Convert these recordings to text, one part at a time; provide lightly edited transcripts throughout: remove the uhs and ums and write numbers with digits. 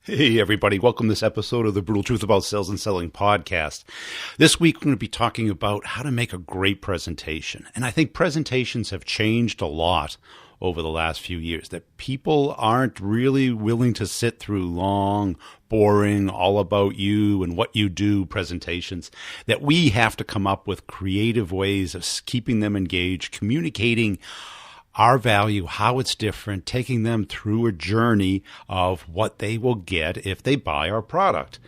Hey, everybody. Welcome to this episode of the Brutal Truth About Sales and Selling podcast. This week, we're going to be talking about how to make a great presentation. And I think presentations have changed a lot over the last few years, that people aren't really willing to sit through long, boring, all about you and what you do presentations, that we have to come up with creative ways of keeping them engaged, communicating our value, how it's different, taking them through a journey of what they will get if they buy our product.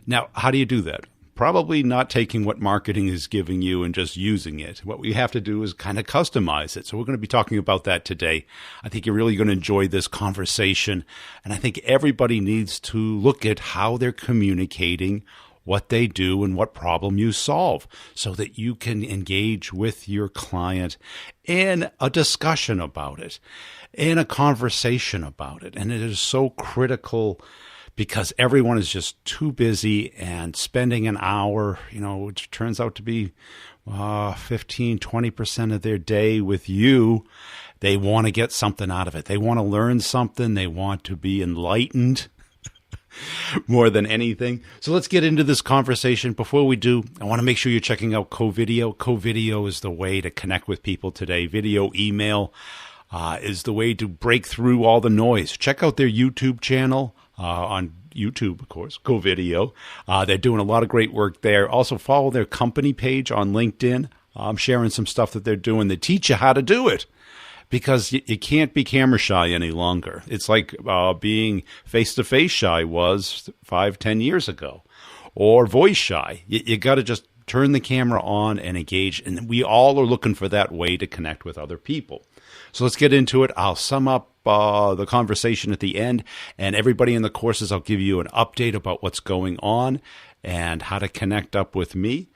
Now, how do you do that? Probably not taking what marketing is giving you and just using it. What we have to do is kind of customize it. So we're going to be talking about that today. I think you're really going to enjoy this conversation. And I think everybody needs to look at how they're communicating what they do and what problem you solve so that you can engage with your client in a discussion about it, in a conversation about it. And it is so critical because everyone is just too busy and spending an hour, which turns out to be 15, 20% of their day with you. They want to get something out of it. They want to learn something. They want to be enlightened more than anything. So let's get into this conversation. Before we do, I want to make sure you're checking out Co-Video. Co-Video is the way to connect with people today. Video, email is the way to break through all the noise. Check out their YouTube channel on YouTube, of course, Co-Video. They're doing a lot of great work there. Also follow their company page on LinkedIn. I'm sharing some stuff that they're doing. They teach you how to do it, because you can't be camera shy any longer. It's like being face-to-face shy was 5-10 years ago, or voice shy. You got to just turn the camera on and engage, and we all are looking for that way to connect with other people. So let's get into it. I'll sum up the conversation at the end, and everybody in the courses, I'll give you an update about what's going on and how to connect up with me.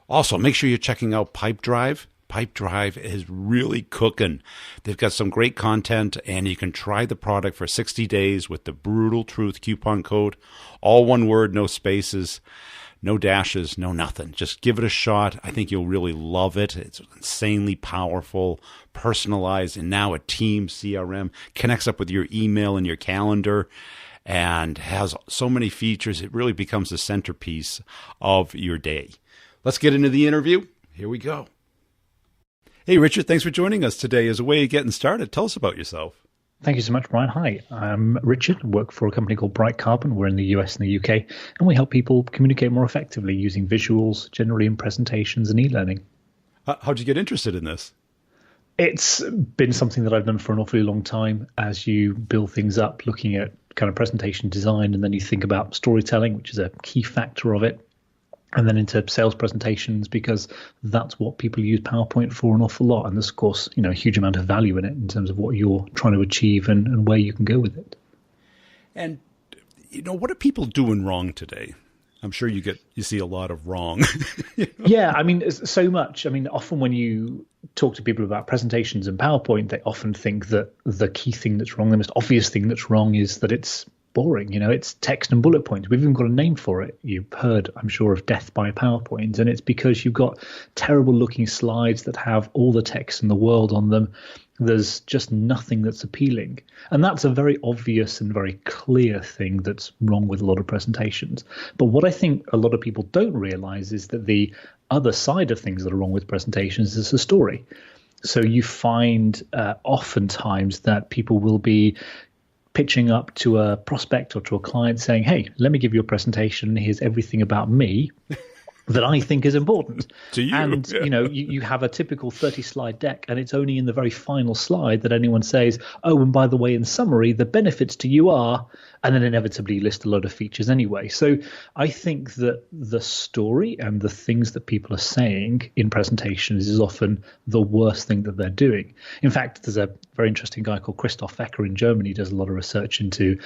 Also, make sure you're checking out Pipedrive. Pipedrive is really cooking. They've got some great content, and you can try the product for 60 days with the Brutal Truth coupon code. All one word, no spaces, no dashes, no nothing. Just give it a shot. I think you'll really love it. It's insanely powerful, personalized, and now a team CRM. Connects up with your email and your calendar and has so many features. It really becomes the centerpiece of your day. Let's get into the interview. Here we go. Hey, Richard, thanks for joining us today. As a way of getting started, tell us about yourself. Thank you so much, Brian. Hi, I'm Richard. I work for a company called Bright Carbon. We're in the US and the UK, and we help people communicate more effectively using visuals, generally in presentations and e-learning. How'd you get interested in this? It's been something that I've done for an awfully long time. As you build things up, looking at kind of presentation design, and then you think about storytelling, which is a key factor of it, and then into sales presentations, because that's what people use PowerPoint for an awful lot. And there's, of course, a huge amount of value in it in terms of what you're trying to achieve and where you can go with it. And, what are people doing wrong today? I'm sure you see a lot of wrong. Yeah, so much. Often when you talk to people about presentations and PowerPoint, they often think that the key thing that's wrong, the most obvious thing that's wrong, is that it's boring. It's text and bullet points. We've even got a name for it. You've heard, I'm sure, of death by PowerPoint, and it's because you've got terrible looking slides that have all the text in the world on them. There's just nothing that's appealing. And that's a very obvious and very clear thing that's wrong with a lot of presentations. But what I think a lot of people don't realize is that the other side of things that are wrong with presentations is the story. So you find oftentimes that people will be pitching up to a prospect or to a client saying, hey, let me give you a presentation. Here's everything about me that I think is important. To you. And, you have a typical 30-slide deck, and it's only in the very final slide that anyone says, oh, and by the way, in summary, the benefits to you are, and then inevitably list a lot of features anyway. So I think that the story and the things that people are saying in presentations is often the worst thing that they're doing. In fact, there's a very interesting guy called Christoph Ecker in Germany, does a lot of research into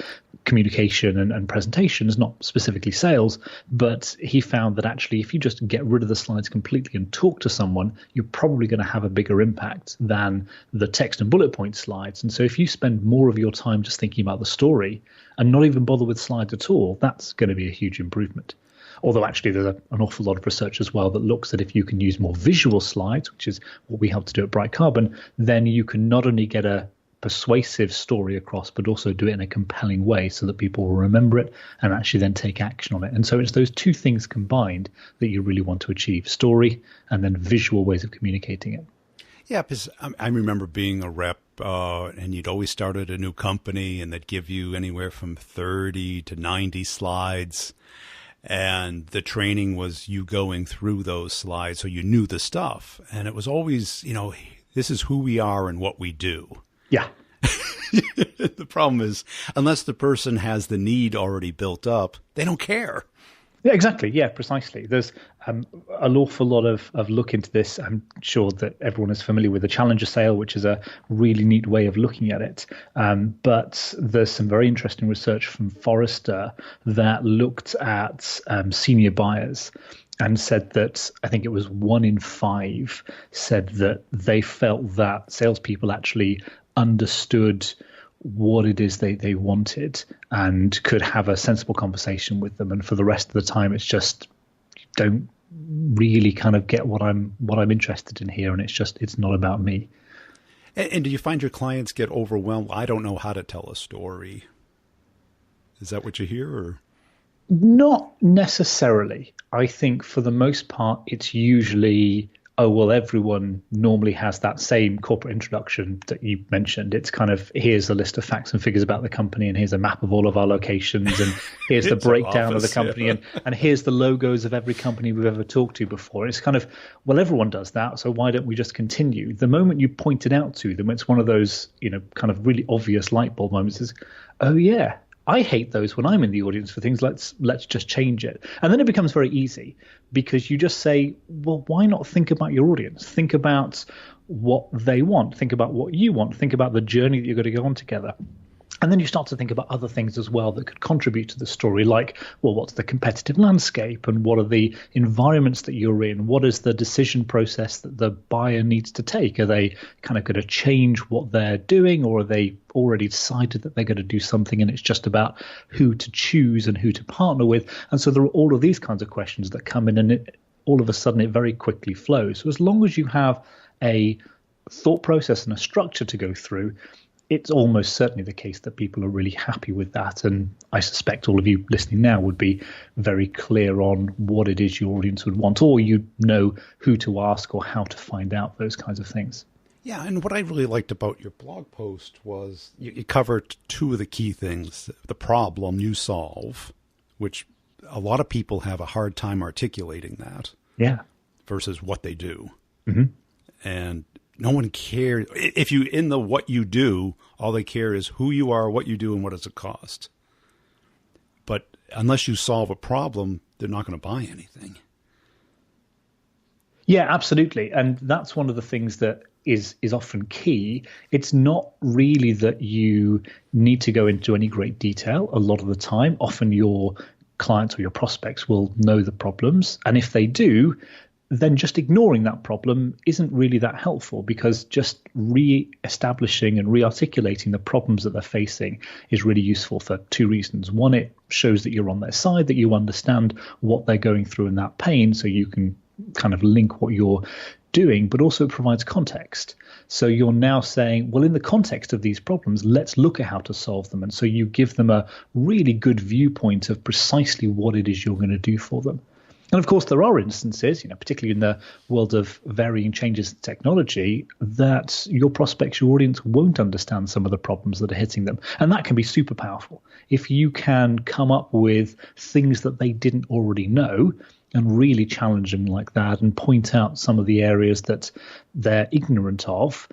communication and presentations, not specifically sales, but he found that actually if you just get rid of the slides completely and talk to someone, you're probably going to have a bigger impact than the text and bullet point slides. And so if you spend more of your time just thinking about the story and not even bother with slides at all, that's going to be a huge improvement. Although actually there's an awful lot of research as well that looks at if you can use more visual slides, which is what we help to do at Bright Carbon, then you can not only get a persuasive story across, but also do it in a compelling way so that people will remember it and actually then take action on it. And so it's those two things combined that you really want to achieve: story and then visual ways of communicating it. Yeah, because I remember being a rep, and you'd always start at a new company, and they'd give you anywhere from 30 to 90 slides. And the training was you going through those slides so you knew the stuff. And it was always, this is who we are and what we do. Yeah. The problem is, unless the person has the need already built up, they don't care. Yeah, exactly. Yeah, precisely. There's an awful lot of look into this. I'm sure that everyone is familiar with the Challenger sale, which is a really neat way of looking at it. But there's some very interesting research from Forrester that looked at senior buyers and said that, I think it was 1 in 5 said that they felt that salespeople actually understood what it is they wanted and could have a sensible conversation with them. And for the rest of the time, it's just, you don't really kind of get what I'm interested in here. And it's not about me. And do you find your clients get overwhelmed? I don't know how to tell a story. Is that what you hear? Or? Not necessarily. I think for the most part, it's usually, oh, well, everyone normally has that same corporate introduction that you mentioned. It's kind of, here's a list of facts and figures about the company, and here's a map of all of our locations, and here's the breakdown of the company, yeah. and here's the logos of every company we've ever talked to before. It's kind of, well, everyone does that, so why don't we just continue? The moment you point it out to them, it's one of those, kind of really obvious light bulb moments is, oh, yeah, I hate those when I'm in the audience for things. Let's just change it. And then it becomes very easy because you just say, well, why not think about your audience? Think about what they want. Think about what you want. Think about the journey that you're going to go on together. And then you start to think about other things as well that could contribute to the story, like, well, what's the competitive landscape and what are the environments that you're in? What is the decision process that the buyer needs to take? Are they kind of going to change what they're doing, or are they already decided that they're going to do something and it's just about who to choose and who to partner with? And so there are all of these kinds of questions that come in, and all of a sudden it very quickly flows. So as long as you have a thought process and a structure to go through, it's almost certainly the case that people are really happy with that. And I suspect all of you listening now would be very clear on what it is your audience would want, or you know who to ask or how to find out those kinds of things. Yeah, and what I really liked about your blog post was you covered 2 of the key things: the problem you solve, which a lot of people have a hard time articulating that, versus what they do. Mm-hmm. And no one cares. If you, in the what you do, all they care is who you are, what you do, and what does it cost. But unless you solve a problem, they're not going to buy anything. Yeah, absolutely. And that's one of the things that is often key. It's not really that you need to go into any great detail a lot of the time. Often your clients or your prospects will know the problems. And if they do, then just ignoring that problem isn't really that helpful, because just re-establishing and re-articulating the problems that they're facing is really useful for 2 reasons. One, it shows that you're on their side, that you understand what they're going through in that pain, so you can kind of link what you're doing, but also it provides context. So you're now saying, well, in the context of these problems, let's look at how to solve them. And so you give them a really good viewpoint of precisely what it is you're going to do for them. And of course, there are instances, particularly in the world of varying changes in technology, that your prospects, your audience won't understand some of the problems that are hitting them. And that can be super powerful. If you can come up with things that they didn't already know and really challenge them like that and point out some of the areas that they're ignorant of,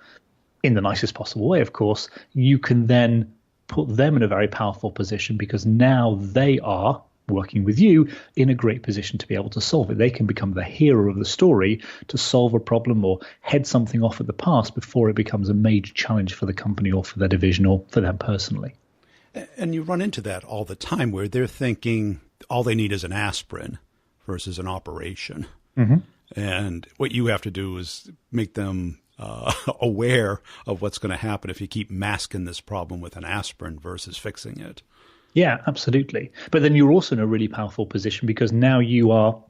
in the nicest possible way, of course, you can then put them in a very powerful position, because now they are working with you in a great position to be able to solve it. They can become the hero of the story to solve a problem or head something off at the pass before it becomes a major challenge for the company or for their division or for them personally. And you run into that all the time, where they're thinking all they need is an aspirin versus an operation. Mm-hmm. And what you have to do is make them aware of what's going to happen if you keep masking this problem with an aspirin versus fixing it. Yeah, absolutely. But then you're also in a really powerful position, because now you are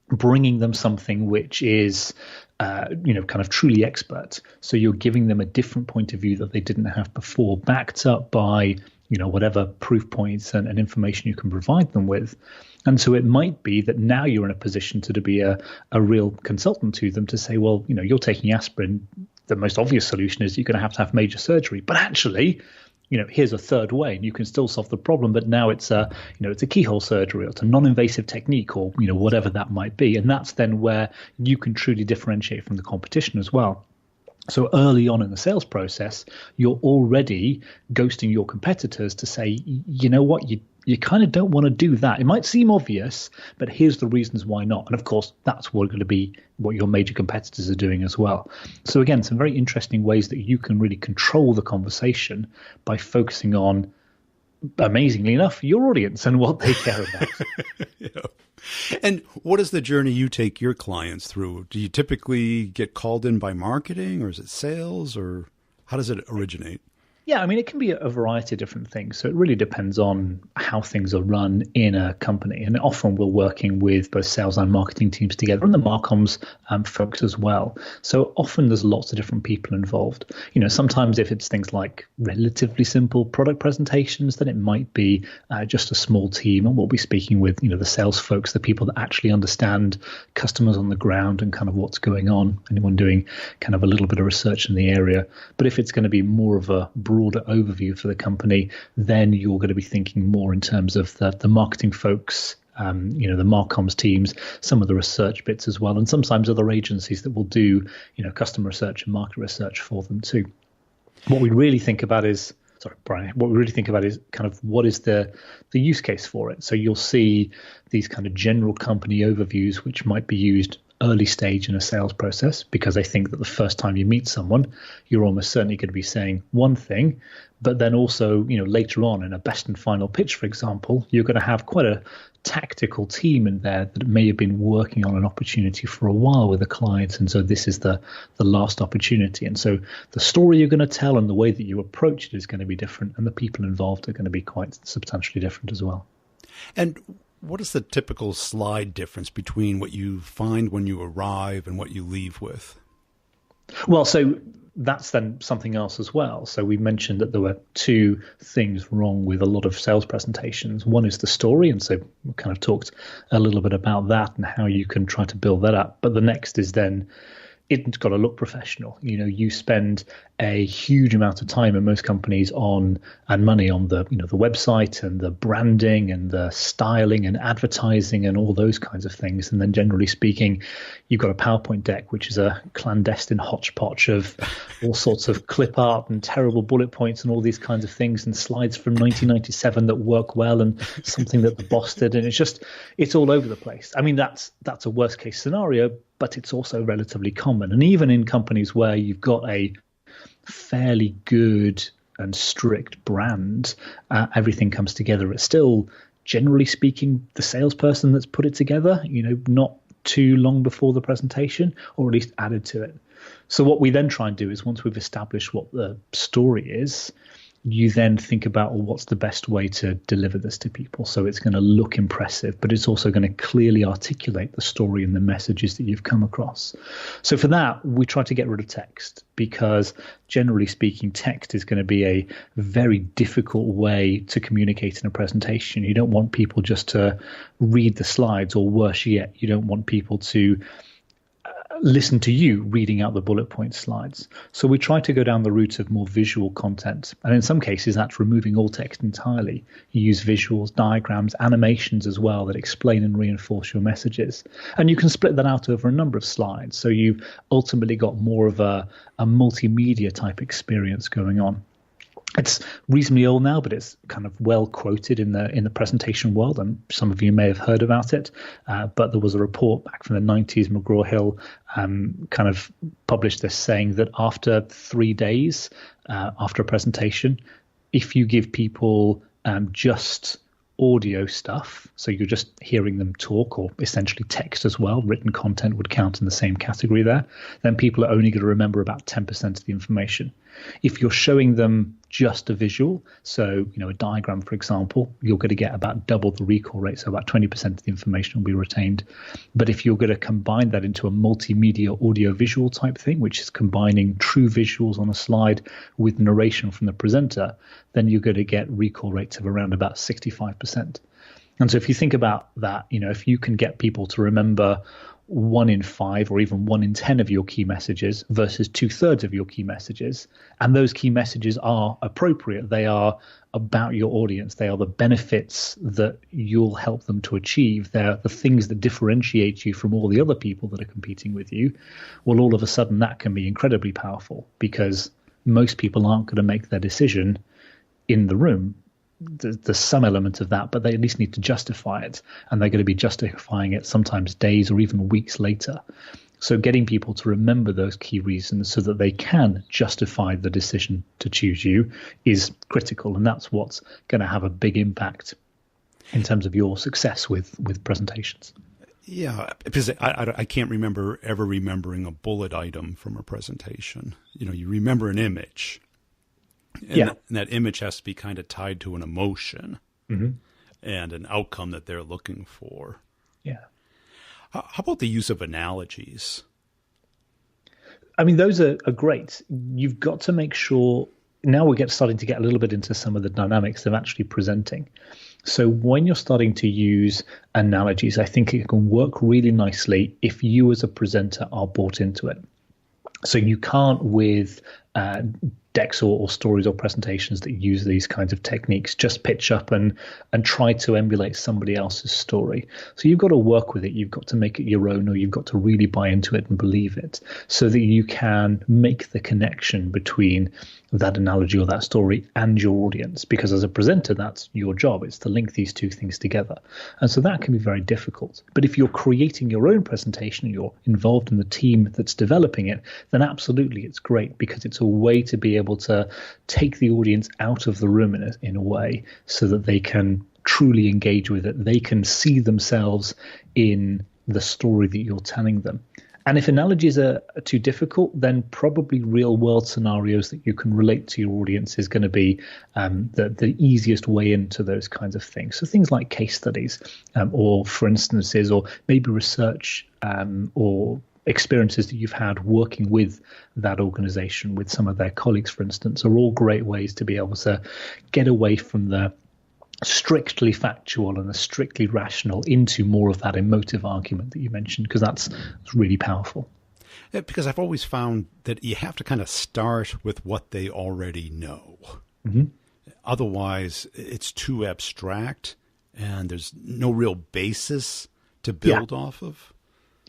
bringing them something which is, kind of truly expert. So you're giving them a different point of view that they didn't have before, backed up by, whatever proof points and information you can provide them with. And so it might be that now you're in a position to be a real consultant to them, to say, well, you're taking aspirin. The most obvious solution is you're going to have major surgery. But actually, here's a third way, and you can still solve the problem. But now it's a keyhole surgery, or it's a non-invasive technique, or whatever that might be. And that's then where you can truly differentiate from the competition as well. So early on in the sales process, you're already ghosting your competitors to say, you know what, you kind of don't want to do that. It might seem obvious, but here's the reasons why not. And of course, that's what going to be what your major competitors are doing as well. So again, some very interesting ways that you can really control the conversation by focusing on, amazingly enough, your audience and what they care about. Yeah. And what is the journey you take your clients through? Do you typically get called in by marketing, or is it sales, or how does it originate? Yeah, I mean, it can be a variety of different things. So it really depends on how things are run in a company. And often we're working with both sales and marketing teams together, and the Marcoms folks as well. So often there's lots of different people involved. Sometimes if it's things like relatively simple product presentations, then it might be just a small team, and we'll be speaking with, the sales folks, the people that actually understand customers on the ground and kind of what's going on, anyone doing kind of a little bit of research in the area. But if it's going to be more of a broader overview for the company, then you're going to be thinking more in terms of the marketing folks, the Marcoms teams, some of the research bits as well, and sometimes other agencies that will do, customer research and market research for them too. What we really think about is, kind of what is the use case for it. So you'll see these kind of general company overviews, which might be used early stage in a sales process, because I think that the first time you meet someone, you're almost certainly going to be saying one thing, but then also, later on in a best and final pitch, for example, you're going to have quite a tactical team in there that may have been working on an opportunity for a while with a client. And so this is the last opportunity. And so the story you're going to tell and the way that you approach it is going to be different, and the people involved are going to be quite substantially different as well. And what is the typical slide difference between what you find when you arrive and what you leave with? Well, so that's then something else as well. So we mentioned that there were two things wrong with a lot of sales presentations. One is the story, and so we kind of talked a little bit about that and how you can try to build that up. But the next is then it's got to look professional. You spend a huge amount of time in most companies and money on the website and the branding and the styling and advertising and all those kinds of things. And then generally speaking, you've got a PowerPoint deck, which is a clandestine hodgepodge of all sorts of clip art and terrible bullet points and all these kinds of things, and slides from 1997 that work well and something that the boss did. And it's all over the place. I mean, that's a worst case scenario, but it's also relatively common. And even in companies where you've got a fairly good and strict brand, everything comes together. It's still, generally speaking, the salesperson that's put it together, not too long before the presentation, or at least added to it. So what we then try and do is, once we've established what the story is, you then think about, well, what's the best way to deliver this to people? So it's going to look impressive, but it's also going to clearly articulate the story and the messages that you've come across. So for that, we try to get rid of text, because generally speaking, text is going to be a very difficult way to communicate in a presentation. You don't want people just to read the slides, or worse yet, you don't want people to listen to you reading out the bullet point slides. So we try to go down the route of more visual content. And in some cases, that's removing all text entirely. You use visuals, diagrams, animations as well that explain and reinforce your messages. And you can split that out over a number of slides. So you've ultimately got more of a multimedia type experience going on. It's reasonably old now, but it's kind of well quoted in the presentation world, and some of you may have heard about it. But there was a report back from the 90s. McGraw-Hill kind of published this, saying that after 3 days after a presentation, if you give people just audio stuff, so you're just hearing them talk, or essentially text as well, written content would count in the same category there, then people are only going to remember about 10% of the information. If you're showing them just a visual, so a diagram, for example, you're going to get about double the recall rate, so about 20% of the information will be retained. But if you're going to combine that into a multimedia audio-visual type thing, which is combining true visuals on a slide with narration from the presenter, then you're going to get recall rates of around about 65%. And so if you think about that, if you can get people to remember 1 in 5 or even 1 in 10 of your key messages versus 2/3 of your key messages, and those key messages are appropriate, they are about your audience, they are the benefits that you'll help them to achieve, they're the things that differentiate you from all the other people that are competing with you, well, all of a sudden that can be incredibly powerful, because most people aren't going to make their decision in the room. There's some element of that, but they at least need to justify it, and they're going to be justifying it sometimes days or even weeks later. So getting people to remember those key reasons so that they can justify the decision to choose you is critical, and that's what's going to have a big impact in terms of your success with presentations. Yeah, because I can't remember ever remembering a bullet item from a presentation. You remember an image. And that image has to be kind of tied to an emotion and an outcome that they're looking for. Yeah. How about the use of analogies? I mean, those are great. You've got to make sure, now we're starting to get a little bit into some of the dynamics of actually presenting. So when you're starting to use analogies, I think it can work really nicely if you as a presenter are bought into it. So you can't with decks or stories or presentations that use these kinds of techniques just pitch up and try to emulate somebody else's story. So you've got to work with it. You've got to make it your own, or you've got to really buy into it and believe it so that you can make the connection between that analogy or that story and your audience. Because as a presenter, that's your job. It's to link these two things together. And so that can be very difficult. But if you're creating your own presentation, you're involved in the team that's developing it, then absolutely it's great, because it's a way to be able to take the audience out of the room in a way so that they can truly engage with it. They can see themselves in the story that you're telling them. And if analogies are too difficult, then probably real world scenarios that you can relate to your audience is going to be the easiest way into those kinds of things. So things like case studies or for instances, or maybe research or experiences that you've had working with that organization, with some of their colleagues, for instance, are all great ways to be able to get away from the strictly factual and the strictly rational into more of that emotive argument that you mentioned, because that's really powerful. Yeah, because I've always found that you have to kind of start with what they already know. Mm-hmm. Otherwise, it's too abstract and there's no real basis to build off of.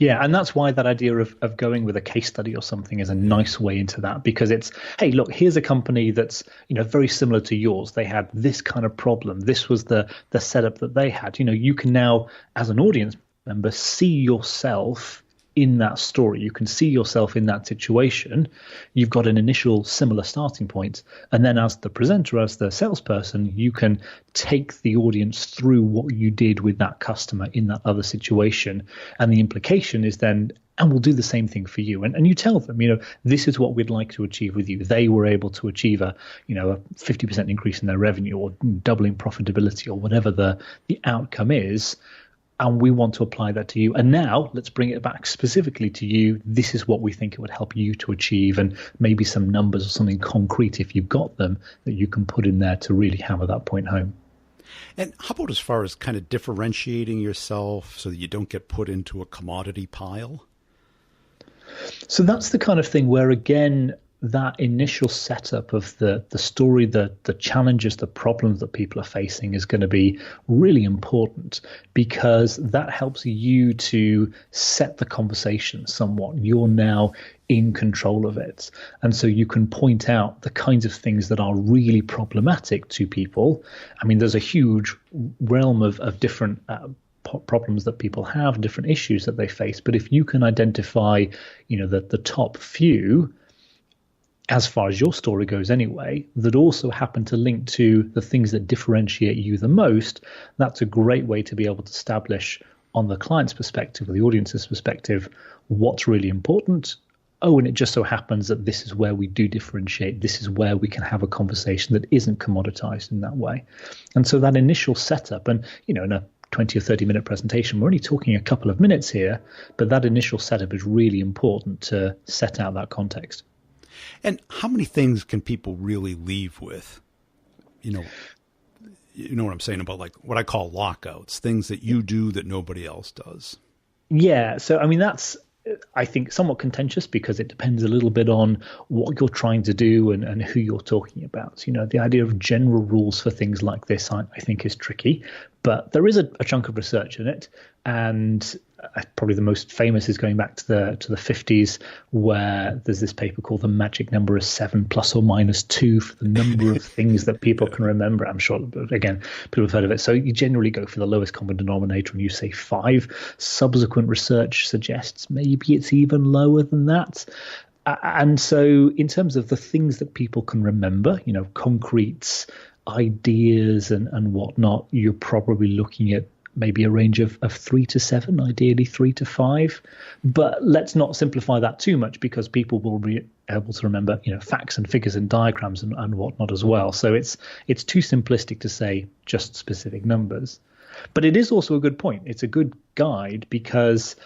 Yeah, and that's why that idea of going with a case study or something is a nice way into that, because it's, hey, look, here's a company that's, very similar to yours. They had this kind of problem. This was the setup that they had. You can now, as an audience member, see yourself in that story. You can see yourself in that situation. You've got an initial similar starting point. And then as the presenter, as the salesperson, you can take the audience through what you did with that customer in that other situation. And the implication is then, and we'll do the same thing for you. And you tell them, this is what we'd like to achieve with you. They were able to achieve a 50% increase in their revenue, or doubling profitability, or whatever the outcome is. And we want to apply that to you. And now let's bring it back specifically to you. This is what we think it would help you to achieve, and maybe some numbers or something concrete, if you've got them, that you can put in there to really hammer that point home. And how about as far as kind of differentiating yourself so that you don't get put into a commodity pile? So that's the kind of thing where, again, that initial setup of the story, the challenges, the problems that people are facing is going to be really important, because that helps you to set the conversation somewhat. You're now in control of it. And so you can point out the kinds of things that are really problematic to people. I mean, there's a huge realm of different problems that people have, different issues that they face. But if you can identify, the top few, as far as your story goes anyway, that also happen to link to the things that differentiate you the most, that's a great way to be able to establish on the client's perspective or the audience's perspective what's really important, oh, and it just so happens that this is where we do differentiate. This is where we can have a conversation that isn't commoditized in that way. And so that initial setup, and, in a 20 or 30-minute presentation, we're only talking a couple of minutes here, but that initial setup is really important to set out that context. And how many things can people really leave with? You know what I'm saying about, like, what I call lockouts, things that you do that nobody else does. Yeah. So, I mean, that's, I think, somewhat contentious because it depends a little bit on what you're trying to do and who you're talking about. The idea of general rules for things like this, I think, is tricky, but there is a chunk of research in it. And probably the most famous is going back to the 50s, where there's this paper called The Magic Number is 7 ± 2 for the number of things that people can remember. I'm sure, again, people have heard of it. So you generally go for the lowest common denominator and you say 5. Subsequent research suggests maybe it's even lower than that. And so in terms of the things that people can remember, concrete ideas and whatnot, you're probably looking at maybe a range of 3 to 7, ideally 3 to 5. But let's not simplify that too much, because people will be able to remember, facts and figures and diagrams and whatnot as well. So it's too simplistic to say just specific numbers. But it is also a good point. It's a good guide, because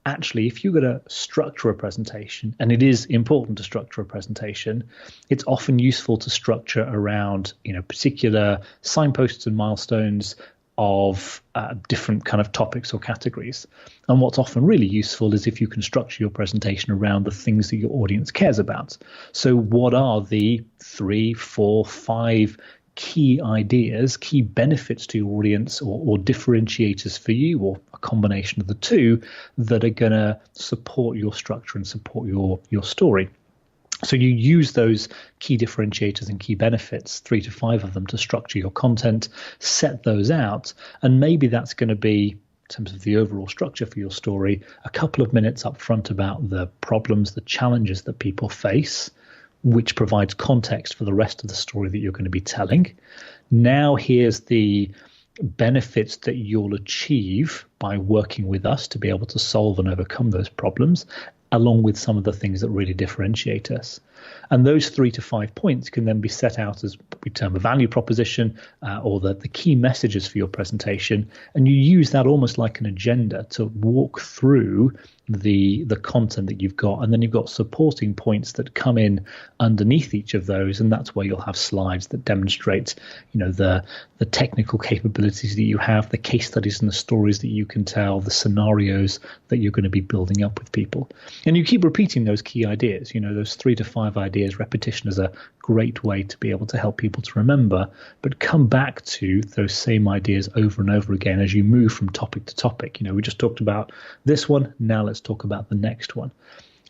actually, if you're going to structure a presentation, and it is important to structure a presentation, it's often useful to structure around, particular signposts and milestones of different kind of topics or categories. And what's often really useful is if you can structure your presentation around the things that your audience cares about. So what are the 3, 4, 5 key ideas, key benefits to your audience, or differentiators for you, or a combination of the two, that are going to support your structure and support your story? So you use those key differentiators and key benefits, 3 to 5 of them, to structure your content, set those out, and maybe that's going to be, in terms of the overall structure for your story, a couple of minutes up front about the problems, the challenges that people face, which provides context for the rest of the story that you're going to be telling. Now here's the benefits that you'll achieve by working with us to be able to solve and overcome those problems, along with some of the things that really differentiate us. And those 3 to 5 points can then be set out as what we term a value proposition, or the key messages for your presentation. And you use that almost like an agenda to walk through the content that you've got. And then you've got supporting points that come in underneath each of those. And that's where you'll have slides that demonstrate, the technical capabilities that you have, the case studies and the stories that you can tell, the scenarios that you're going to be building up with people. And you keep repeating those key ideas, those 3 to 5 ideas. Repetition is a great way to be able to help people to remember, but come back to those same ideas over and over again as you move from topic to topic. We just talked about this one. Now let's talk about the next one.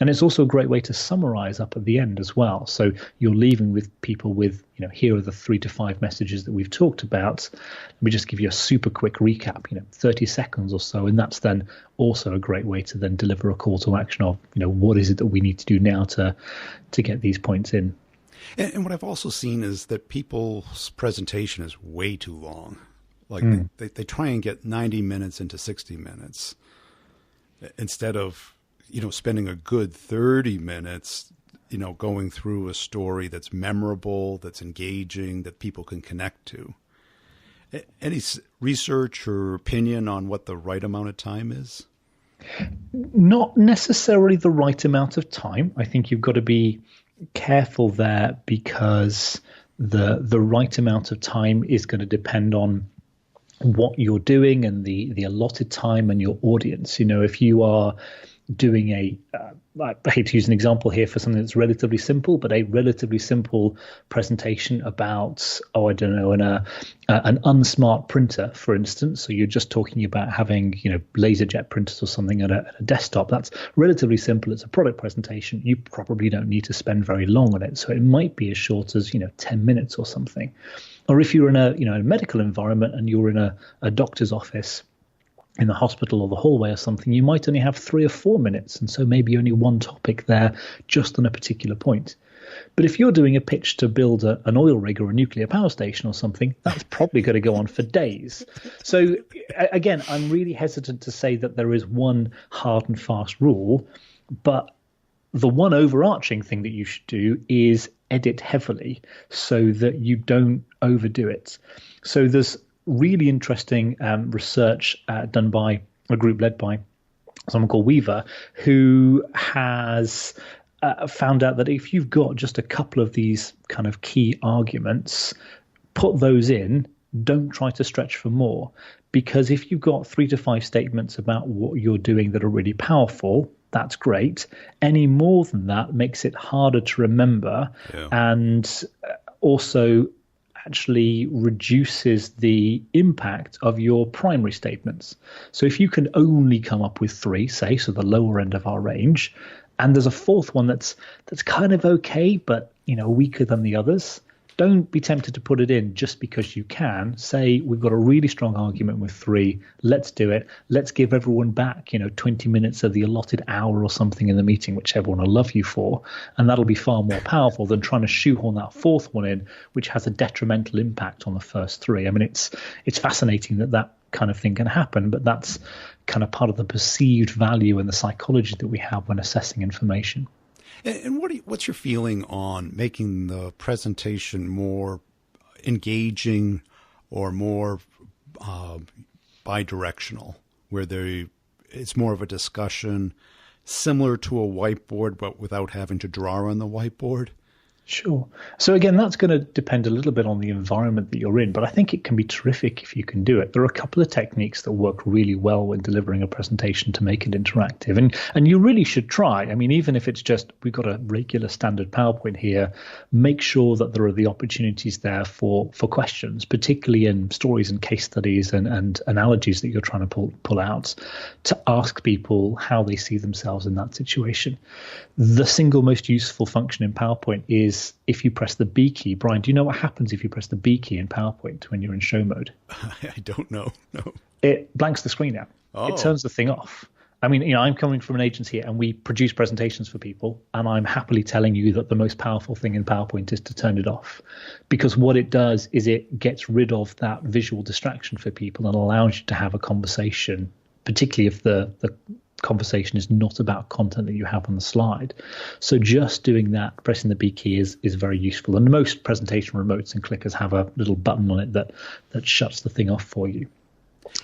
And it's also a great way to summarize up at the end as well. So you're leaving with people with, here are the 3 to 5 messages that we've talked about. Let me just give you a super quick recap, 30 seconds or so. And that's then also a great way to then deliver a call to action of, what is it that we need to do now to get these points in. And what I've also seen is that people's presentation is way too long. Like they try and get 90 minutes into 60 minutes instead of, spending a good 30 minutes, going through a story that's memorable, that's engaging, that people can connect to. Any research or opinion on what the right amount of time is? Not necessarily the right amount of time. I think you've got to be careful there, because the right amount of time is going to depend on what you're doing and the allotted time and your audience. If you are doing I hate to use an example here for something that's relatively simple, but a relatively simple presentation about, an unsmart printer, for instance. So you're just talking about having, LaserJet printers or something at a desktop. That's relatively simple. It's a product presentation. You probably don't need to spend very long on it. So it might be as short as, 10 minutes or something. Or if you're in a medical environment and you're in a doctor's office in the hospital or the hallway or something, you might only have 3 or 4 minutes. And so maybe only one topic there just on a particular point. But if you're doing a pitch to build an oil rig or a nuclear power station or something, that's probably going to go on for days. So again, I'm really hesitant to say that there is one hard and fast rule, but the one overarching thing that you should do is edit heavily so that you don't overdo it. So there's really interesting research done by a group led by someone called Weaver, who has found out that if you've got just a couple of these kind of key arguments, put those in, don't try to stretch for more. Because if you've got 3 to 5 statements about what you're doing that are really powerful, that's great. Any more than that makes it harder to remember, and also actually reduces the impact of your primary statements. So if you can only come up with 3, say, so the lower end of our range, and there's a fourth one that's kind of okay, but weaker than the others, don't be tempted to put it in just because you can. Say, we've got a really strong argument with 3. Let's do it. Let's give everyone back, 20 minutes of the allotted hour or something in the meeting, which everyone will love you for. And that'll be far more powerful than trying to shoehorn that fourth one in, which has a detrimental impact on the first 3. I mean, it's fascinating that kind of thing can happen, but that's kind of part of the perceived value and the psychology that we have when assessing information. And what's your feeling on making the presentation more engaging or more bidirectional, where it's more of a discussion similar to a whiteboard, but without having to draw on the whiteboard? Sure. So again, that's going to depend a little bit on the environment that you're in, but I think it can be terrific if you can do it. There are a couple of techniques that work really well when delivering a presentation to make it interactive, and you really should try. I mean, even if it's just we've got a regular standard PowerPoint here, make sure that there are the opportunities there for questions, particularly in stories and case studies and analogies that you're trying to pull out, to ask people how they see themselves in that situation. The single most useful function in PowerPoint is if you press the B key. Brian, do you know what happens if you press the B key in PowerPoint when you're in show mode? I don't know. No. It blanks the screen out. Oh. It turns the thing off. I mean, I'm coming from an agency and we produce presentations for people, and I'm happily telling you that the most powerful thing in PowerPoint is to turn it off, because what it does is it gets rid of that visual distraction for people and allows you to have a conversation, particularly if the conversation is not about content that you have on the slide. So just doing that, pressing the B key is very useful. And most presentation remotes and clickers have a little button on it that shuts the thing off for you.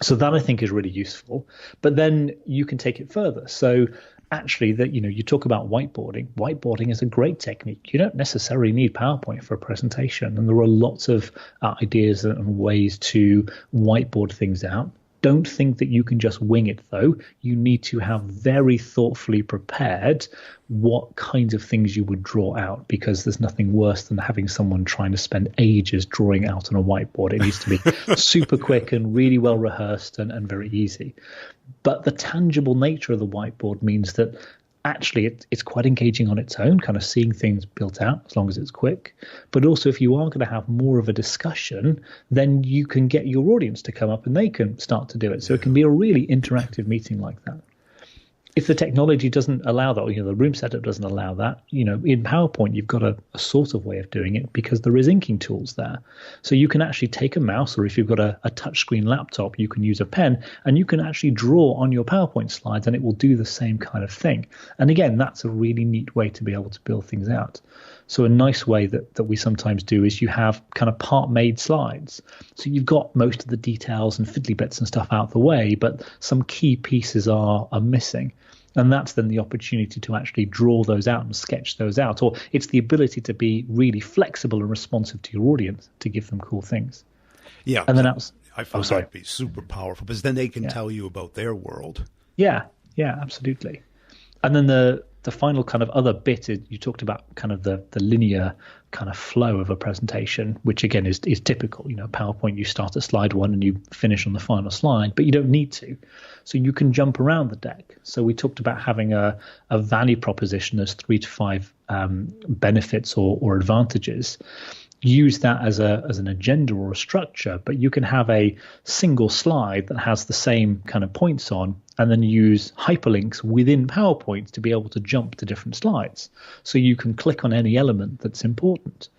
So that I think is really useful. But then you can take it further. So actually you talk about whiteboarding. Whiteboarding is a great technique. You don't necessarily need PowerPoint for a presentation. And there are lots of ideas and ways to whiteboard things out. Don't think that you can just wing it, though. You need to have very thoughtfully prepared what kinds of things you would draw out, because there's nothing worse than having someone trying to spend ages drawing out on a whiteboard. It needs to be super quick and really well rehearsed and very easy. But the tangible nature of the whiteboard means that actually it's quite engaging on its own, kind of seeing things built out as long as it's quick. But also, if you are going to have more of a discussion, then you can get your audience to come up and they can start to do it. So it can be a really interactive meeting like that. If the technology doesn't allow that, or the room setup doesn't allow that, in PowerPoint you've got a sort of way of doing it, because there is inking tools there. So you can actually take a mouse, or if you've got a touchscreen laptop, you can use a pen, and you can actually draw on your PowerPoint slides, and it will do the same kind of thing. And again, that's a really neat way to be able to build things out. So a nice way that we sometimes do is you have kind of part-made slides. So you've got most of the details and fiddly bits and stuff out the way, but some key pieces are missing. And that's then the opportunity to actually draw those out and sketch those out. Or it's the ability to be really flexible and responsive to your audience to give them cool things. Yeah. And then I find that to be super powerful, because then they can tell you about their world. Yeah, absolutely. And then the final kind of other bit is, you talked about kind of the linear kind of flow of a presentation, which again is typical. PowerPoint, you start at slide 1 and you finish on the final slide, but you don't need to. So you can jump around the deck. So we talked about having a value proposition as 3 to 5 benefits or advantages. Use that as an agenda or a structure, but you can have a single slide that has the same kind of points on, and then use hyperlinks within PowerPoint to be able to jump to different slides. So you can click on any element that's important.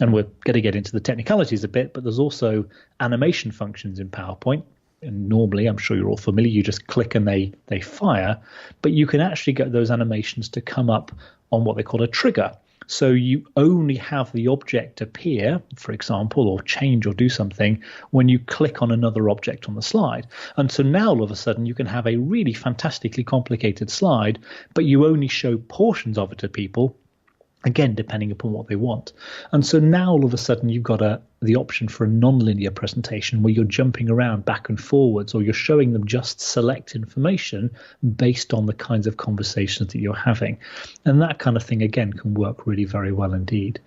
And we're going to get into the technicalities a bit, but there's also animation functions in PowerPoint. And normally, I'm sure you're all familiar, you just click and they fire, but you can actually get those animations to come up on what they call a trigger. So you only have the object appear, for example, or change or do something when you click on another object on the slide. And so now all of a sudden you can have a really fantastically complicated slide, but you only show portions of it to people, again, depending upon what they want. And so now all of a sudden you've got the option for a non-linear presentation where you're jumping around back and forwards, or you're showing them just select information based on the kinds of conversations that you're having. And that kind of thing, again, can work really very well indeed.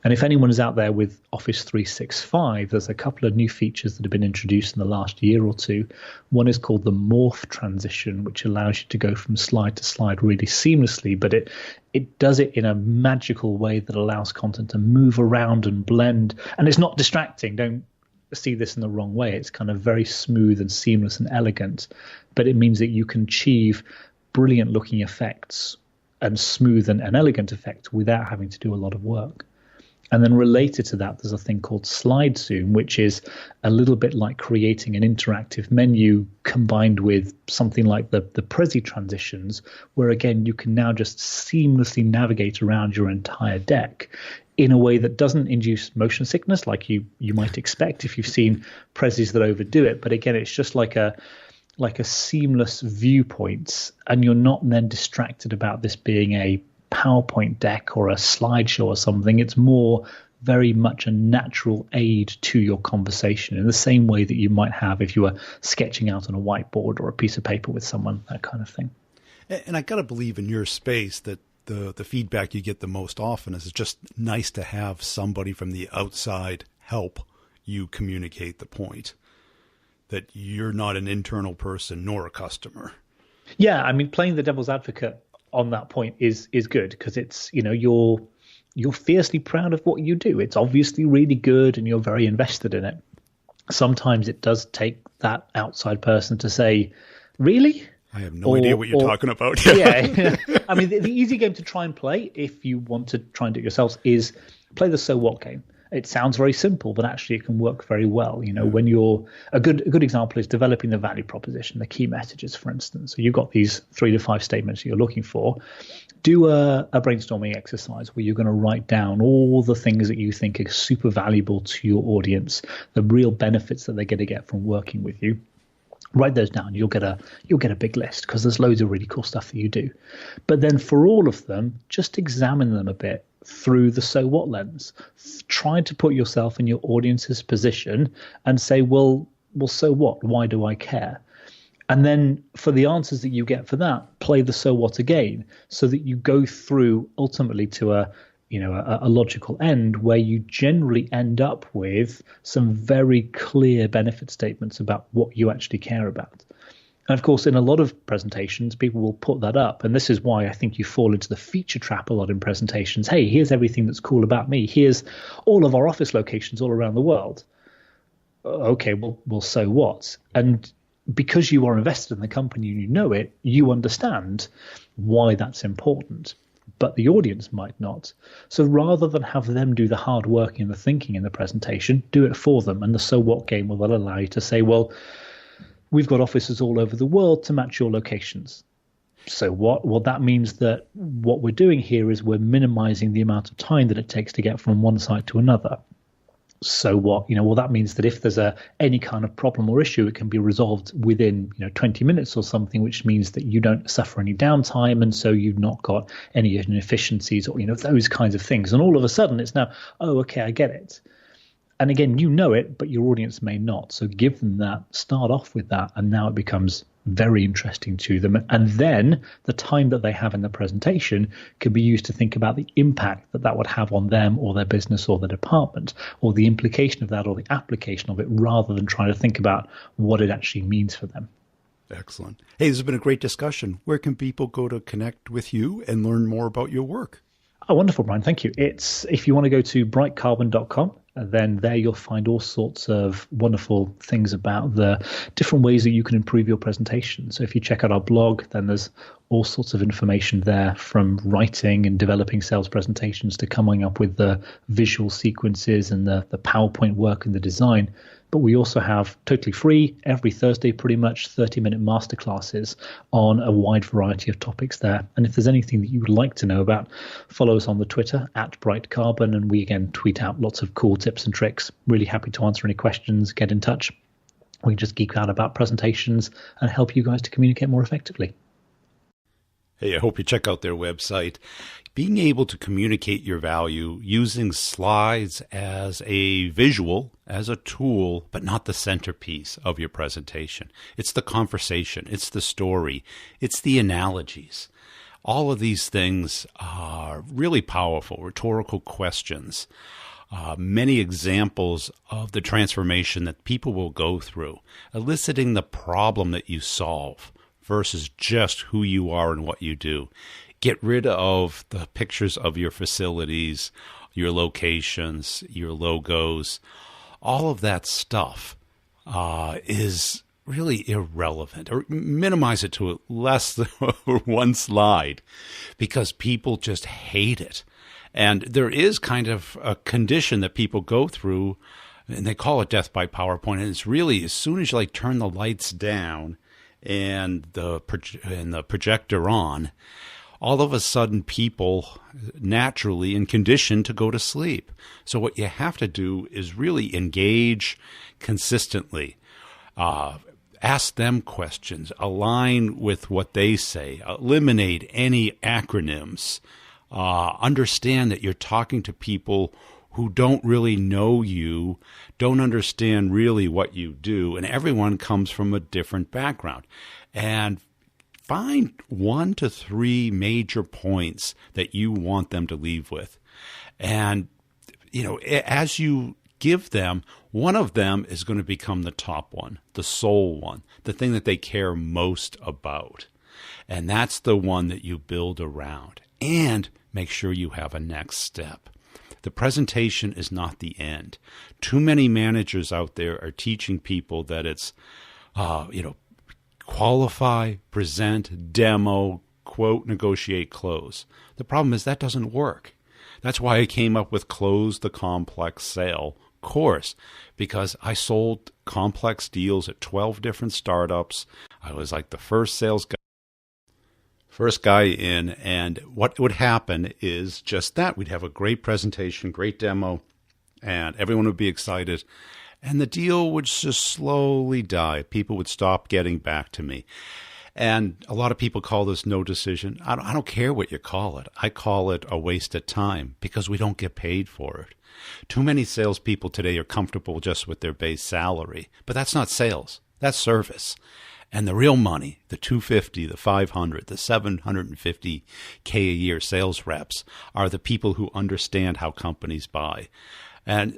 And if anyone is out there with Office 365, there's a couple of new features that have been introduced in the last year or two. One is called the morph transition, which allows you to go from slide to slide really seamlessly, but it does it in a magical way that allows content to move around and blend. And it's not distracting. Don't see this in the wrong way. It's kind of very smooth and seamless and elegant, but it means that you can achieve brilliant looking effects and smooth and elegant effects without having to do a lot of work. And then related to that, there's a thing called slide zoom, which is a little bit like creating an interactive menu combined with something like the Prezi transitions, where, again, you can now just seamlessly navigate around your entire deck in a way that doesn't induce motion sickness like you might expect if you've seen Prezis that overdo it. But again, it's just like a seamless viewpoint, and you're not then distracted about this being a PowerPoint deck or a slideshow or something. It's more very much a natural aid to your conversation in the same way that you might have if you were sketching out on a whiteboard or a piece of paper with someone, that kind of thing. And I got to believe in your space that the feedback you get the most often is it's just nice to have somebody from the outside help you communicate the point, that you're not an internal person nor a customer. Yeah, I mean, playing the devil's advocate on that point is good, because it's, you're fiercely proud of what you do. It's obviously really good and you're very invested in it. Sometimes it does take that outside person to say, really? I have no idea what you're talking about. Yeah. I mean, the easy game to try and play, if you want to try and do it yourselves, is play the so what game. It sounds very simple, but actually it can work very well. When you're a good example is developing the value proposition, the key messages, for instance. So you've got these 3 to 5 statements you're looking for. Do a brainstorming exercise where you're going to write down all the things that you think are super valuable to your audience, the real benefits that they're going to get from working with you. Write those down. You'll get a big list, because there's loads of really cool stuff that you do. But then for all of them, just examine them a bit through the so what lens. Try to put yourself in your audience's position and say, well, so what? Why do I care? And then for the answers that you get for that, play the so what again, so that you go through ultimately to a logical end where you generally end up with some very clear benefit statements about what you actually care about. And of course, in a lot of presentations, people will put that up. And this is why I think you fall into the feature trap a lot in presentations. Hey, here's everything that's cool about me. Here's all of our office locations all around the world. Okay, well, so what? And because you are invested in the company and you know it, you understand why that's important. But the audience might not. So rather than have them do the hard work and the thinking in the presentation, do it for them. And the so what game will allow you to say, well, we've got offices all over the world to match your locations. So what? Well, that means that what we're doing here is we're minimizing the amount of time that it takes to get from one site to another. So what? Well, that means that if there's any kind of problem or issue, it can be resolved within 20 minutes or something, which means that you don't suffer any downtime, and so you've not got any inefficiencies or those kinds of things. And all of a sudden, it's now, oh, okay, I get it. And again, you know it, but your audience may not. So give them that, start off with that, and now it becomes very interesting to them. And then the time that they have in the presentation can be used to think about the impact that would have on them or their business or the department, or the implication of that or the application of it, rather than trying to think about what it actually means for them. Excellent. Hey, this has been a great discussion. Where can people go to connect with you and learn more about your work? Oh, wonderful, Brian. Thank you. If you want to go to brightcarbon.com, then there you'll find all sorts of wonderful things about the different ways that you can improve your presentation. So if you check out our blog, then there's all sorts of information there, from writing and developing sales presentations to coming up with the visual sequences and the PowerPoint work and the design. But we also have totally free, every Thursday, pretty much 30-minute masterclasses on a wide variety of topics there. And if there's anything that you would like to know about, follow us on the Twitter @BrightCarbon, and we again tweet out lots of cool tips and tricks. Really happy to answer any questions, get in touch. We can just geek out about presentations and help you guys to communicate more effectively. Hey, I hope you check out their website. Being able to communicate your value using slides as a visual, as a tool, but not the centerpiece of your presentation. It's the conversation. It's the story. It's the analogies. All of these things are really powerful, rhetorical questions. Many examples of the transformation that people will go through, eliciting the problem that you solve versus just who you are and what you do. Get rid of the pictures of your facilities, your locations, your logos. All of that stuff is really irrelevant, or minimize it to less than one slide, because people just hate it. And there is kind of a condition that people go through, and they call it death by PowerPoint. And it's really, as soon as you turn the lights down and the projector on, all of a sudden people naturally and conditioned to go to sleep. So what you have to do is really engage consistently. Ask them questions, align with what they say, eliminate any acronyms, understand that you're talking to people who don't really know you, don't understand really what you do, and everyone comes from a different background. And find 1 to 3 major points that you want them to leave with. And, as you give them, one of them is going to become the top one, the sole one, the thing that they care most about. And that's the one that you build around. And make sure you have a next step. The presentation is not the end. Too many managers out there are teaching people that it's, qualify, present, demo, quote, negotiate, close. The problem is that doesn't work. That's why I came up with Close the Complex Sale course, because I sold complex deals at 12 different startups. I was like the first guy in, and what would happen is just that. We'd have a great presentation, great demo, and everyone would be excited. And the deal would just slowly die. People would stop getting back to me. And a lot of people call this no decision. I don't care what you call it. I call it a waste of time because we don't get paid for it. Too many salespeople today are comfortable just with their base salary. But that's not sales. That's service. And the real money, the 250, the 500, the 750K a year sales reps, are the people who understand how companies buy. And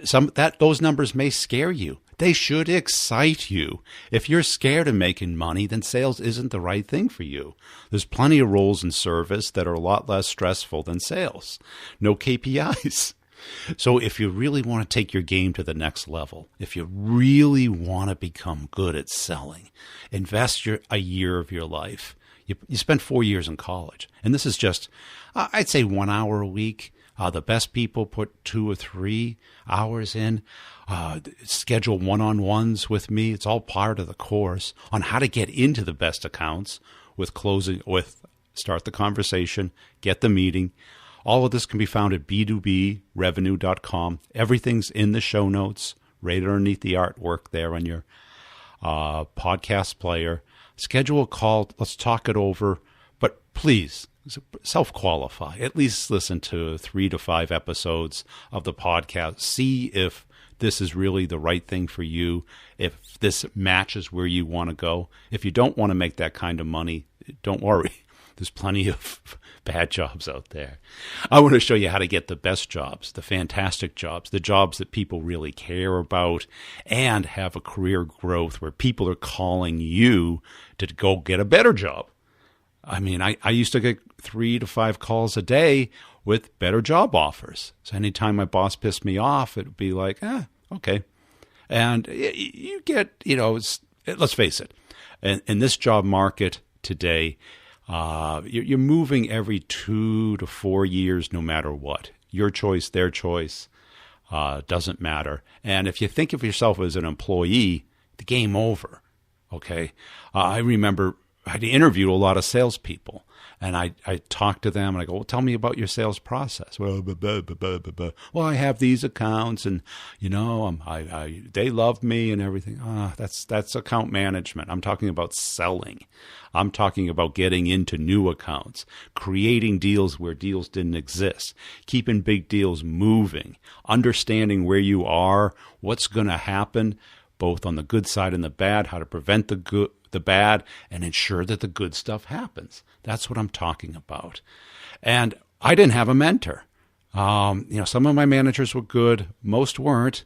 those numbers may scare you. They should excite you. If you're scared of making money, then sales isn't the right thing for you. There's plenty of roles in service that are a lot less stressful than sales. No KPIs. So if you really want to take your game to the next level, if you really want to become good at selling, invest a year of your life. You spend 4 years in college. And this is just, I'd say 1 hour a week. The best people put 2 or 3 hours in. Schedule one-on-ones with me. It's all part of the course on how to get into the best accounts with start the conversation, get the meeting. All of this can be found at b2brevenue.com. Everything's in the show notes, right underneath the artwork there on your podcast player. Schedule a call. Let's talk it over. But please, self-qualify. At least listen to 3 to 5 episodes of the podcast. See if this is really the right thing for you, if this matches where you want to go. If you don't want to make that kind of money, don't worry. There's plenty of bad jobs out there. I want to show you how to get the best jobs, the fantastic jobs, the jobs that people really care about, and have a career growth where people are calling you to go get a better job. I mean, I used to get 3 to 5 calls a day with better job offers. So anytime my boss pissed me off, it would be like, okay. And you get, let's face it, in this job market today, you're moving every 2 to 4 years no matter what. Your choice, their choice. doesn't matter. And if you think of yourself as an employee, the game over. Okay. I remember I had interviewed a lot of salespeople, and I talked to them, and I go, well, tell me about your sales process. Well, well, I have these accounts, and they love me and everything. That's account management. I'm talking about selling. I'm talking about getting into new accounts, creating deals where deals didn't exist, keeping big deals moving, understanding where you are, what's going to happen, both on the good side and the bad, how to prevent the bad, and ensure that the good stuff happens. That's what I'm talking about. And I didn't have a mentor. Some of my managers were good, most weren't,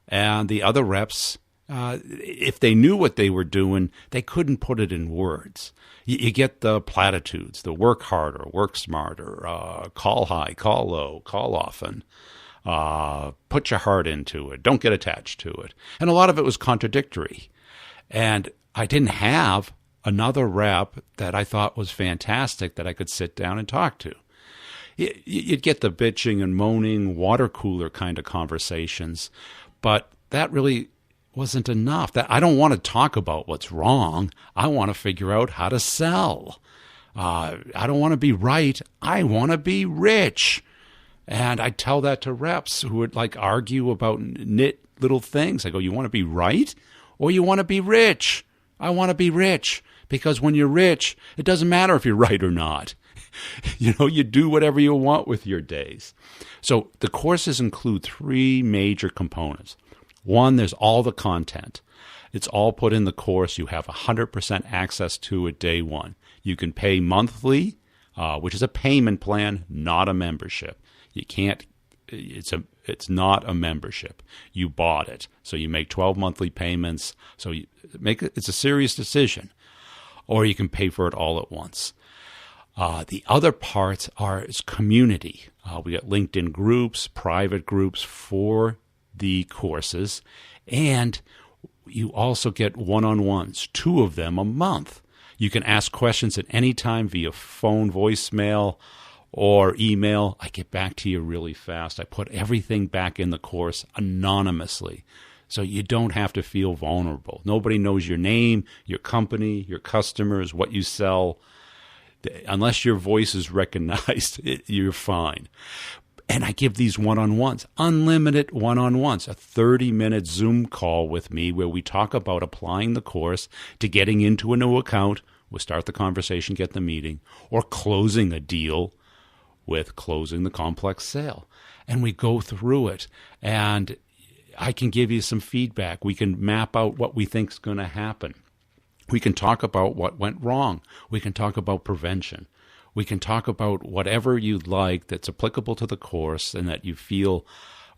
and the other reps, if they knew what they were doing, they couldn't put it in words. You get the platitudes, the work harder, work smarter, call high, call low, call often. Put your heart into it. Don't get attached to it. And a lot of it was contradictory. And I didn't have another rep that I thought was fantastic that I could sit down and talk to. You'd get the bitching and moaning, water cooler kind of conversations, but that really wasn't enough. That I don't want to talk about what's wrong. I want to figure out how to sell. I don't want to be right. I want to be rich. And I tell that to reps who would argue about nit little things. I go, you want to be right or you want to be rich? I want to be rich, because when you're rich, it doesn't matter if you're right or not. You do whatever you want with your days. So the courses include 3 major components. One, there's all the content. It's all put in the course. You have 100% access to it day one. You can pay monthly, which is a payment plan, not a membership. You can't. It's not a membership. You bought it, so you make 12 monthly payments. So it's a serious decision, or you can pay for it all at once. The other parts is community. We got LinkedIn groups, private groups for the courses, and you also get one-on-ones, 2 of them a month. You can ask questions at any time via phone, voicemail, or email. I get back to you really fast. I put everything back in the course anonymously, so you don't have to feel vulnerable. Nobody knows your name, your company, your customers, what you sell. Unless your voice is recognized, you're fine. And I give these one-on-ones, unlimited one-on-ones, a 30-minute Zoom call with me where we talk about applying the course to getting into a new account. We'll start the conversation, get the meeting, or closing a deal with closing the complex sale. And we go through it, and I can give you some feedback. We can map out what we think is going to happen. We can talk about what went wrong. We can talk about prevention. We can talk about whatever you'd like that's applicable to the course and that you feel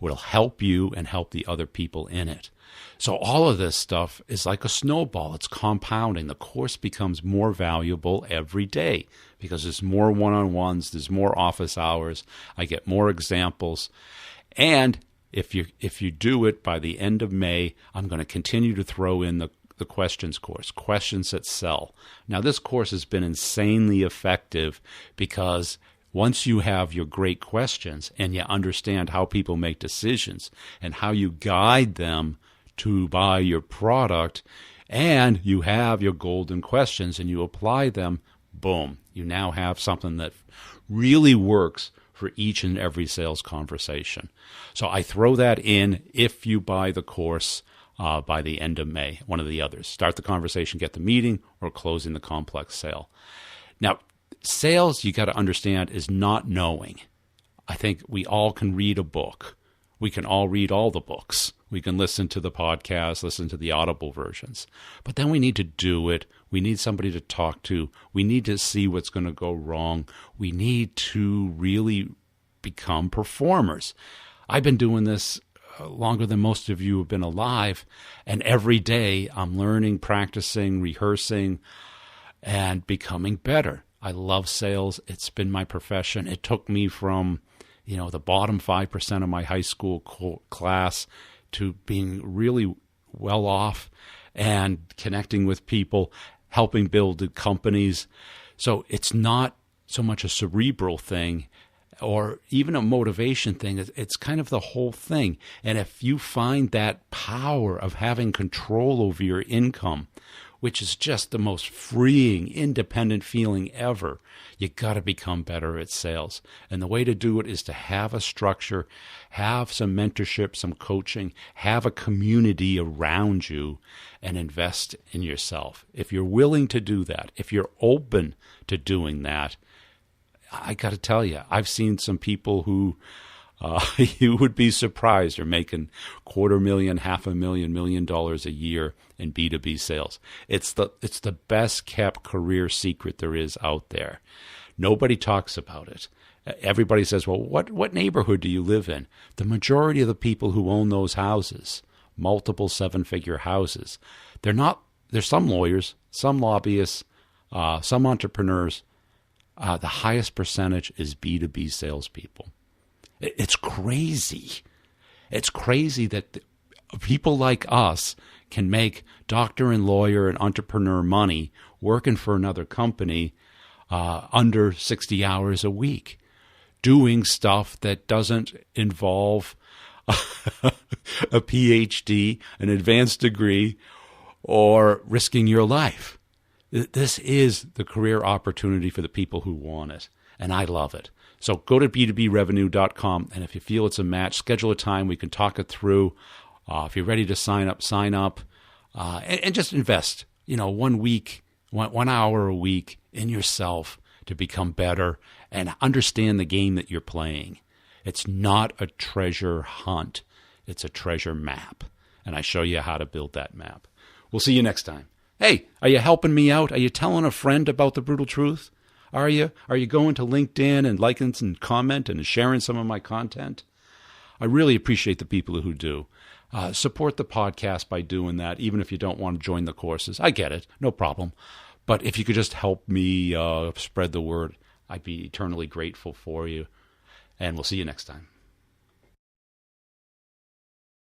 will help you and help the other people in it. So all of this stuff is like a snowball. It's compounding. The course becomes more valuable every day because there's more one-on-ones, there's more office hours. I get more examples. And if you do it by the end of May, I'm going to continue to throw in the questions course, questions that sell. Now, this course has been insanely effective because once you have your great questions and you understand how people make decisions and how you guide them to buy your product, and you have your golden questions and you apply them, boom, you now have something that really works for each and every sales conversation. So I throw that in if you buy the course by the end of May, one of the others. Start the conversation, get the meeting, or closing the complex sale. Now, sales, you got to understand, is not knowing. I think we all can read a book. We can all read all the books. We can listen to the podcast, listen to the Audible versions. But then we need to do it. We need somebody to talk to. We need to see what's going to go wrong. We need to really become performers. I've been doing this longer than most of you have been alive, and every day I'm learning, practicing, rehearsing, and becoming better. I love sales. It's been my profession. It took me from the bottom 5% of my high school class to being really well off and connecting with people, helping build companies. So it's not so much a cerebral thing or even a motivation thing. It's kind of the whole thing. And if you find that power of having control over your income, which is just the most freeing, independent feeling ever, you got to become better at sales. And the way to do it is to have a structure, have some mentorship, some coaching, have a community around you, and invest in yourself. If you're willing to do that, if you're open to doing that, I got to tell you, I've seen some people who you would be surprised are making $250,000, $500,000, $1 million a year in B2B sales. It's the best kept career secret there is out there. Nobody talks about it. Everybody says, well, what neighborhood do you live in? The majority of the people who own those houses, multiple seven-figure houses, there's some lawyers, some lobbyists, some entrepreneurs. The highest percentage is B2B salespeople. It's crazy. It's crazy that people like us can make doctor and lawyer and entrepreneur money working for another company under 60 hours a week, doing stuff that doesn't involve a PhD, an advanced degree, or risking your life. This is the career opportunity for the people who want it, and I love it. So go to b2brevenue.com, and if you feel it's a match, schedule a time. We can talk it through. If you're ready to sign up, and just invest, 1 week, 1 hour a week in yourself to become better and understand the game that you're playing. It's not a treasure hunt. It's a treasure map, and I show you how to build that map. We'll see you next time. Hey, are you helping me out? Are you telling a friend about The Brutal Truth? Are you going to LinkedIn and liking and comment and sharing some of my content? I really appreciate the people who do. Support the podcast by doing that, even if you don't want to join the courses. I get it, no problem. But if you could just help me spread the word, I'd be eternally grateful for you. And we'll see you next time.